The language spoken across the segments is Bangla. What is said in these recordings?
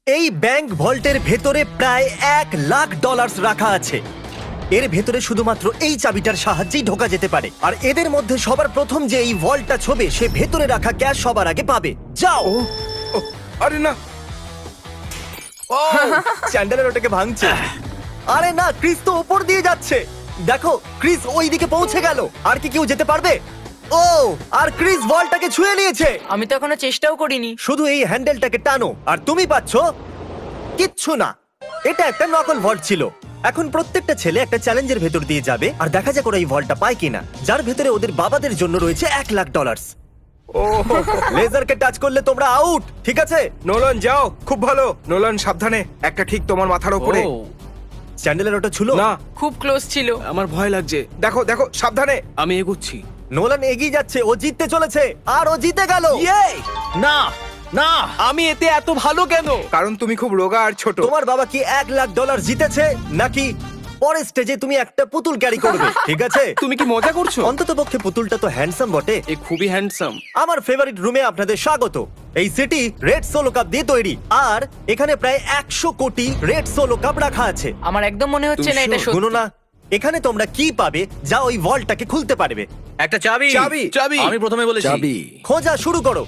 এই ব্যাংক ভল্টের ভেতরে প্রায় $1,00,000 রাখা আছে। এর ভেতরে শুধুমাত্র এই চাবিটার সাহায্যেই ঢোকা যেতে পারে। আর এদের মধ্যে সবার প্রথম যে এই ভল্টটা ছোবে সে ভেতরে রাখা ক্যাশ সবার আগে পাবে। যাও। আরে না, চ্যান্ডেলার ওটাকে ভাঙছে। আরে না, ক্রিস তো উপর দিয়ে যাচ্ছে। দেখো, ক্রিস ওই দিকে পৌঁছে গেল। আর কি কেউ যেতে পারবে? ও, আর ক্রিস বলটাকে ছুঁয়ে নিয়েছে। আমি তো এখনো চেষ্টাও করিনি। শুধু এই হ্যান্ডেলটাকে টানো আর তুমি পাচ্ছো কিচ্ছু না। এটা একটা নকল ভল্ট ছিল। এখন প্রত্যেকটা ছেলে একটা চ্যালেঞ্জের ভেতর দিয়ে যাবে আর দেখা যাক ওরা এই ভল্টটা পায় কিনা, যার ভেতরে ওদের বাবাদের জন্য রয়েছে $1,00,000। ও লেজারকে টাচ করলে তোমরা আউট, ঠিক আছে? নোলান যাও, খুব ভালো। নোলান সাবধানে, একটা ঠিক তোমার মাথার উপরে। চ্যান্ডেলের ওটা ছিল না, খুব ক্লোজ ছিল। আমার ভয় লাগছে। দেখো দেখো, সাবধানে। আমি এগোচ্ছি। নোলান এগিয়ে যাচ্ছে, ও জিততে চলেছে আর ও জিতে গেল। না না, আমি এতে এত ভালো কেন? কারণ তুমি খুব রোগা আর ছোট। তোমার বাবা কি $1,00,000 জিতেছে নাকি পরের স্টেজে তুমি একটা পুতুল ক্যারি করবে? ঠিক আছে, তুমি কি মজা করছো? অন্তত পক্ষে পুতুলটা তো হ্যান্ডসাম বটে। এ খুবই হ্যান্ডসাম। আমার ফেভারিট রুমে আপনাদের স্বাগত। এই সিটি রেড সোলো কাপ দিয়ে তৈরি আর এখানে প্রায় 100 কোটি রেড সোলো কাপ রাখা আছে। আমার একদম মনে হচ্ছে না এটা শুনো সত্যি। না, এখানে তোমরা কি পাবে যা ওই ভল্টটাকে খুলতে পারবে? একটা চাবি। চাবি। চাবি। আমি প্রথমে বলেছি চাবি। খোঁজা শুরু করো।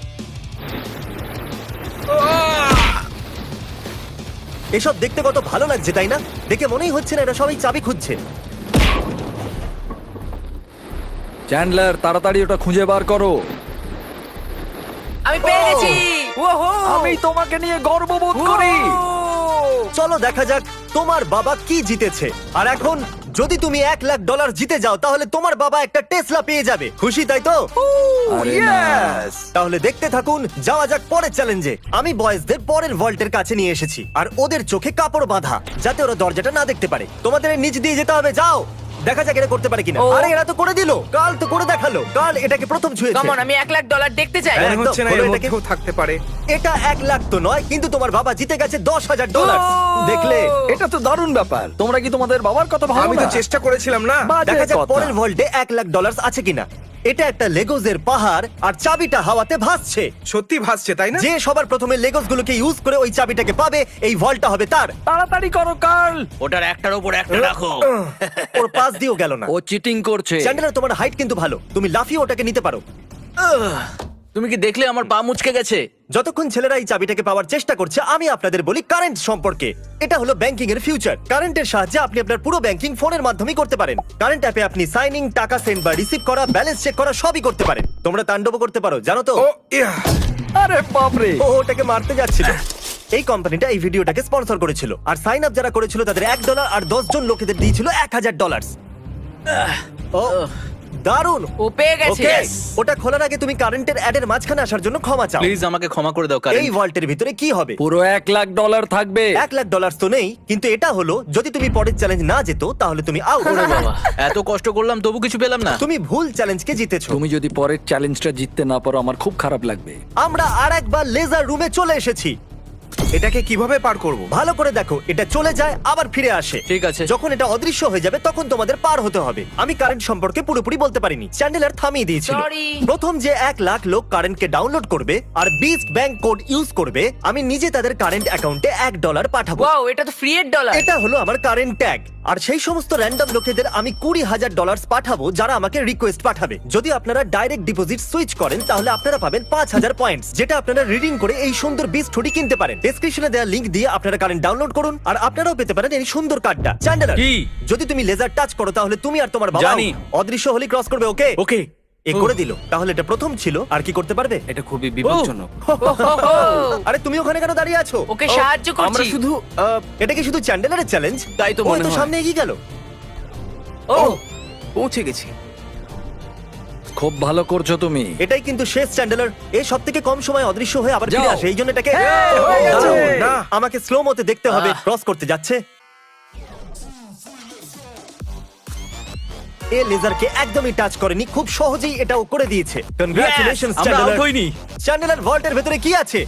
এসব দেখতে কত ভালো লাগছে তাই না? দেখে মনেই হচ্ছে না এরা সবাই চাবি খুঁজছে। চ্যান্ডলার, তাড়াতাড়ি ওটা খুঁজে বার করো। আমি পেয়ে গেছি। ওহো! আমি তোমাকে নিয়ে গর্ববোধ করি। চলো দেখা যাক তোমার বাবা কি জিতেছে। আর এখন যদি তুমি $1,00,000 জিতে যাও তাহলে তোমার বাবা একটা টেসলা পেয়ে যাবে। খুশি তাই তো? আরে না। Yes! তাহলে দেখতে থাকুন, যাওয়া যাক পরের চ্যালেঞ্জে। আমি বয়েজদের পরের ভল্টের কাছে নিয়ে এসেছি আর ওদের চোখে কাপড় বাঁধা যাতে ওরা দরজাটা না দেখতে পারে। তোমাদের নিচ দিয়ে যেতে হবে, যাও। দেখা যাক এরা করতে পারে কিনা। ও। আরে এরা তো করে দিল, কাল তো করে দেখালো। কাল এটাকে প্রথম ছুঁয়েছে। কামন, আমি $1,00,000 দেখতে চাই। হ্যাঁ। মনে হচ্ছে না একদম, এর খোলো এটাকে। মধ্যেও থাকতে পারে। এটা $1,00,000 তো নয়, কিন্তু তোমার বাবা জিতে গেছে $10,000। দেখলে? এটা তো দারুণ ব্যাপার। তোমরা কি তোমাদের বাবার কথা ভাবো আমি তো না? চেষ্টা করেছিলাম না। বাজে দেখা যাক কথা। পরের ভল্টে $1,00,000 আছে কিনা। এটা একটা লেগোজের পাহাড় আর চাবিটা হাওয়াতে ভাসছে। সত্যি ভাসছে তাই না? যে সবার প্রথমে লেগোস গুলোকে ইউজ করে ওই চাবিটাকে পাবে, এই ভল্টটা হবে তার। তাড়াতাড়ি করো কার্ল। ওটার একটার উপর একটা রাখো। ওর পাশ দিয়েও গেল না। ও চিটিং করছে। চ্যান্ডেলার, তোমার হাইট কিন্তু ভালো, তুমি লাফিয়ে ওটাকে নিতে পারো। তুমি কি দেখলে আমার পা মুচকে গেছে? যতক্ষণ ছেলেরা এই চাবিটাকে পাওয়ার চেষ্টা করছে, আমি আপনাদের বলি কারেন্ট সম্পর্কে। এটা হলো ব্যাংকিং এর ফিউচার। কারেন্টের সাহায্যে আপনি আপনার পুরো ব্যাংকিং ফোনের মাধ্যমে করতে পারেন। কারেন্ট অ্যাপে আপনি সাইনিং, টাকা সেন্ড বা রিসিভ করা, ব্যালেন্স চেক করা সবই করতে পারেন। তোমরা তাণ্ডব করতে পারো, জানো তো? ও ইয়া, আরে বাপরে। ও ওটাকে মারতে যাচ্ছিল। এই কোম্পানিটা এই ভিডিওটাকে স্পন্সর করেছিল আর সাইন আপ যারা করেছিল তাদের $1 আর 10 জন লোকেদের দিয়েছিল $1,000। ও দারুণ। ও পেয়ে গেছে। ওকে, ওটা খোলার আগে তুমি কারেন্টের অ্যাডের মাঝখানে আসার জন্য ক্ষমা চাও। প্লিজ আমাকে ক্ষমা করে দাও কারণ এই ভল্টের ভিতরে কি হবে? পুরো $1,00,000 থাকবে। $1,00,000 তো নেই, কিন্তু এটা হলো যদি তুমি পরের চ্যালেঞ্জ না যেত তাহলে তুমি আউট। বাবা, এত কষ্ট করলাম তবু কিছু পেলাম না। তুমি ভুল চ্যালেঞ্জকে জিতেছো। তুমি যদি পরের চ্যালেঞ্জটা জিততে না পারো আমার খুব খারাপ লাগবে। আমরা আর একবার লেজার রুমে চলে এসেছি। এটাকে কিভাবে পার করব? ভালো করে দেখো, এটা চলে যায় আবার ফিরে আসে। ঠিক আছে। যখন এটা অদৃশ্য হয়ে যাবে তখন তোমাদের পার হতে হবে। আমি কারেন্ট সম্পর্কে পুরোপুরি বলতে পারিনি, চ্যান্ডেলার থামিয়ে দিয়েছিল। Sorry. প্রথম যে 1,00,000 লোক কারেন্টকে ডাউনলোড করবে আর বিস্ট ব্যাংক কোড ইউজ করবে, আমি নিজে তাদের কারেন্ট অ্যাকাউন্টে $1 পাঠাবো। ওয়াও, এটা তো ফ্রি এর ডলার। এটা হলো আমার কারেন্ট ট্যাগ। আর সেই সমস্ত র্যান্ডম লোকেদের আমি $20,000 পাঠাবো যারা আমাকে রিকোয়েস্ট পাঠাবে। যদি আপনারা ডাইরেক্ট ডিপোজিট সুইচ করেন তাহলে আপনারা পাবেন 5,000 পয়েন্টস, যেটা আপনারা রিডিং করে এই সুন্দর বিস্ট হুডি কিনতে পারেন। ডেসক্রিপশনে দেওয়া লিংক দিয়ে আপনারা কারেন্ট ডাউনলোড করুন আর আপনারাও পেতে পারেন এই সুন্দর কার্ডটা। চ্যান্ডেলার, কি? যদি তুমি লেজার টাচ করো তাহলে তুমি আর তোমার বাবা জানি। অদৃশ্য হলি ক্রস করবে। ওকে ওকে। এ করে দিল। তাহলে এটা প্রথম ছিল, আর কি করতে পারবে? এটা খুবই বিপজ্জনক। আরে তুমি ওখানে কেন দাঁড়িয়ে আছো? ওকে সাহায্য করছি। আমরা শুধু এটা কি শুধু চ্যান্ডেলারের চ্যালেঞ্জ? তাই তো ও মনে তো হয়। সামনে এগিয়ে গেল। ও পৌঁছে গেছি। খুব ভালো করছো তুমি। এটাই কিন্তু শেষ চ্যান্ডেলার। এই সব থেকে কম সময় অদৃশ্য হয়ে আবার ফিরে যাও। আসে, এই জন্য এটাকে হয়ে গেছে। দাঁড়াও, না। আমাকে স্লো মতে দেখতে হবে। ক্রস করতে যাচ্ছে। এ লেজারকে একদমই টাচ করেনি, খুব সহজেই এটাও করে দিয়েছে। কনগ্রাচুলেশনস আমরা চ্যান্ডেলার। আউট হইনি। চ্যান্ডেলার ভল্টের ভেতরে কি আছে?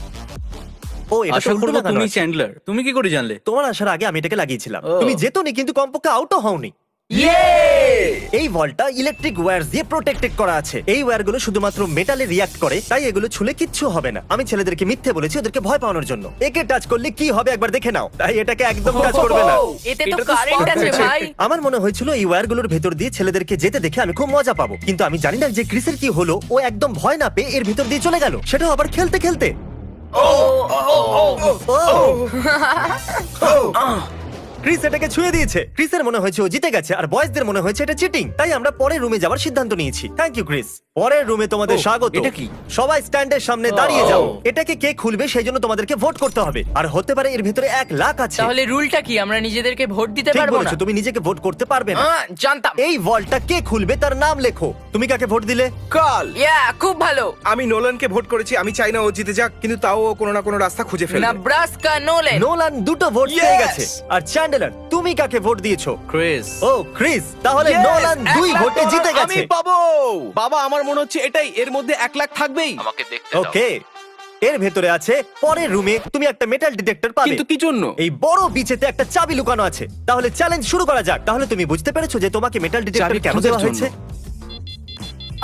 ও এটা তো আশা উল্টো করবো লাগানো তুমি আছে। চ্যান্ডলার। তুমি কি করে জানলে? তোমার আসার আগে আমি এটাকে লাগিয়েছিলাম। ও। তুমি যেতনি, কিন্তু কমপক্ষে আউটও হওনি। এই ভলটা ইলেকট্রিক ওয়্যার দিয়ে প্রোটেক্টেড করা আছে। এই ওয়্যারগুলো শুধুমাত্র মেটালে রিয়াক্ট করে, তাই এগুলো ছুলে কিচ্ছু হবে না। আমি ছেলেদেরকে মিথ্যে বলেছি ওদেরকে ভয় পাওয়ানোর জন্য। একে টাচ করলে কি হবে একবার দেখে নাও, তাই এটাকে একদম টাচ করবে না। এতে তো কারেন্ট আছে ভাই। আমার মনে হয়েছিল এই ওয়্যারগুলোর ভেতর দিয়ে ছেলেদেরকে যেতে দেখে আমি খুব মজা পাবো, কিন্তু আমি জানি না যে ক্রিসের কি হলো। ও একদম ভয় না পেয়ে এর ভিতর দিয়ে চলে গেল, সেটাও আবার খেলতে খেলতে। ক্রিস এটাকে ছুঁয়ে দিয়েছে। ক্রিসের মনে হয়েছে ও জিতে গেছে, আর বয়েজদের মনে হয়েছে এটা চিটিং। তাই আমরা পরের রুমে যাওয়ার সিদ্ধান্ত নিয়েছি। Thank you Chris. পরের রুমে তোমাদের স্বাগত। এটা কি? সবাই স্ট্যান্ডের সামনে দাঁড়িয়ে যাও। এটাকে কে খুলবে সেই জন্য তোমাদেরকে ভোট করতে হবে, আর হতে পারে এর ভিতরে 1 লাখ আছে। তাহলে রুলটা কি? আমরা নিজেদেরকে ভোট দিতে ঠিক পারবো না? বলেছো, তুমি নিজেকে ভোট করতে পারবে না। জানতাম। এই ভল্টটা কে খুলবে তার নাম লেখো। তুমি কাকে ভোট দিলে? কাল খুব ভালো। আমি নোলানকে ভোট করেছি। আমি চাই না ও জিতে যাক, কিন্তু তাও ও কোনো না কোনো রাস্তা খুঁজে ফেলবে। নেব্রাস্কা নোলেন। নোলান 2টো ভোট পেয়ে Yes! গেছে। আর চ্যান্ডেলার, তুমি কাকে ভোট দিয়েছো? ক্রিস। ও ক্রিস, তাহলে Yes! নোলান 2 1 লাখ ভোটে ডলার জিতে আমি গেছে। পাবো। বাবা, আমার মনে হচ্ছে এটাই, এর মধ্যে 1 লাখ থাকবেই। আমাকে দেখতে দাও। ওকে, এর ভেতরে আছে পরের রুমে তুমি একটা মেটাল ডিটেক্টর পাবে। কিন্তু কি জন্য? এই বড় বিচেতে একটা চাবি লুকানো আছে। তাহলে চ্যালেঞ্জ শুরু করা যাক। তাহলে তুমি বুঝতে পেরেছো যে তোমাকে মেটাল ডিটেক্টর চাবি কেন খোঁজার দেওয়া হয়েছে? জন্য।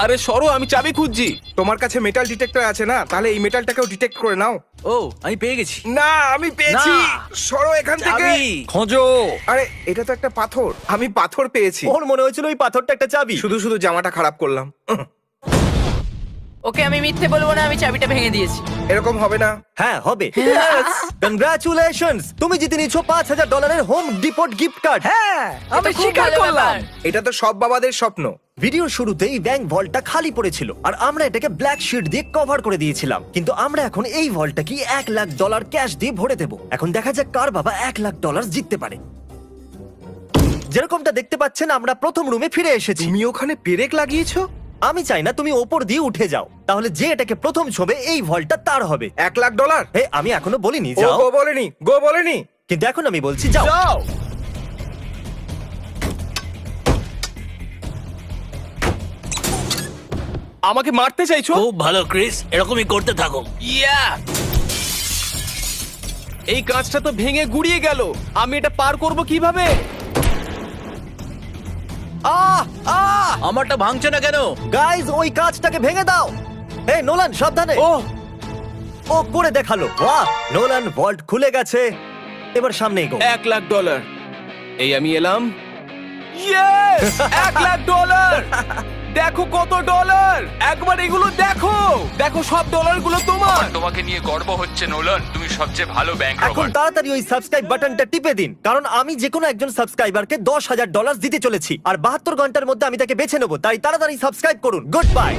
আরে সরো, আমি চাবি খুঁজছি। তোমার কাছে মেটাল ডিটেক্টর আছে না? তাহলে এই মেটালটাকেও ডিটেক্ট করে নাও। ও, আমি পেয়ে গেছি। না, আমি পেয়েছি। না। সরো এখান থেকে। চাবি। খোঁজো। আরে এটা তো একটা পাথর। আমি পাথর পেয়েছি। ওর মনে হয়েছিল ওই পাথরটা একটা চাবি। শুধু শুধু জামাটা খারাপ করলাম। ওকে, আমি মিথ্যে বলবো না, আমি চাবিটা ভেঙে দিয়েছি। এরকম হবে না। হ্যাঁ হবে। কনগ্রাচুলেশনস, তুমি জিতে নিয়েছো $5000 হোম ডিপোট গিফট কার্ড। হ্যাঁ, আমি খুব স্বীকার ভালো করলাম। ব্যাপার। এটা তো সব বাবাদের স্বপ্ন। ভিডিওর শুরুতেই ব্যাংক ভল্টটা খালি পড়েছিল, আর আমরা এটাকে ব্ল্যাক শিট দিয়ে কভার করে দিয়েছিলাম। কিন্তু আমরা এখন এই ভল্টটা কি $1 লাখ ক্যাশ দিয়ে ভরে দেব। এখন দেখা যাক কার বাবা $1 লাখ জিততে পারে। যেরকমটা দেখতে পাচ্ছেন, আমরা প্রথম রুমে ফিরে এসেছি। তুমি ওখানে পেরেক লাগিয়েছো? আমি চাই না তুমি ওপর দিয়ে উঠে যাও, তাহলে যে এটাকে প্রথম ছবে এই ভল্টটা তার হবে। $1 লাখ। হে, আমি এখনো বলিনি ও যাও, গো বলেনি, গো বলেনি। কিন্তু এখন আমি বলছি যাও। যাও। আমাকে মারতে চাইছো? খুব ভালো ক্রিস, এরকমই করতে থাকো। এই কাঁচটা তো ভেঙে গুড়িয়ে গেল। আমি এটা পার করব কিভাবে? আমারটা ভাঙছে না কেন? গাইজ, ওই কাঁচটাকে ভেঙে দাও। এই নোলান, সাবধানে। ও করে দেখালো। বাহ, নোলান ভল্ট খুলে গেছে। এবার সামনে এগো। $1 লাখ। এই আমি এলাম। ইয়েস! $1 লাখ। দেখো কত ডলার। একবার এগুলো দেখো। দেখো, সব ডলারগুলো তোমার। তোমাকে নিয়ে গর্ব হচ্ছে নোলান, তুমি সবচেয়ে ভালো ব্যাংক এখন রবার। তাড়াতাড়ি ওই সাবস্ক্রাইব বাটনটা টিপে দিন, কারণ আমি যে কোনো একজন সাবস্ক্রাইবারকে $10,000 দিতে চলেছি, আর 72 ঘন্টার মধ্যে আমি তাকে বেছে নেবো। তাই তাড়াতাড়ি সাবস্ক্রাইব করুন। Good bye.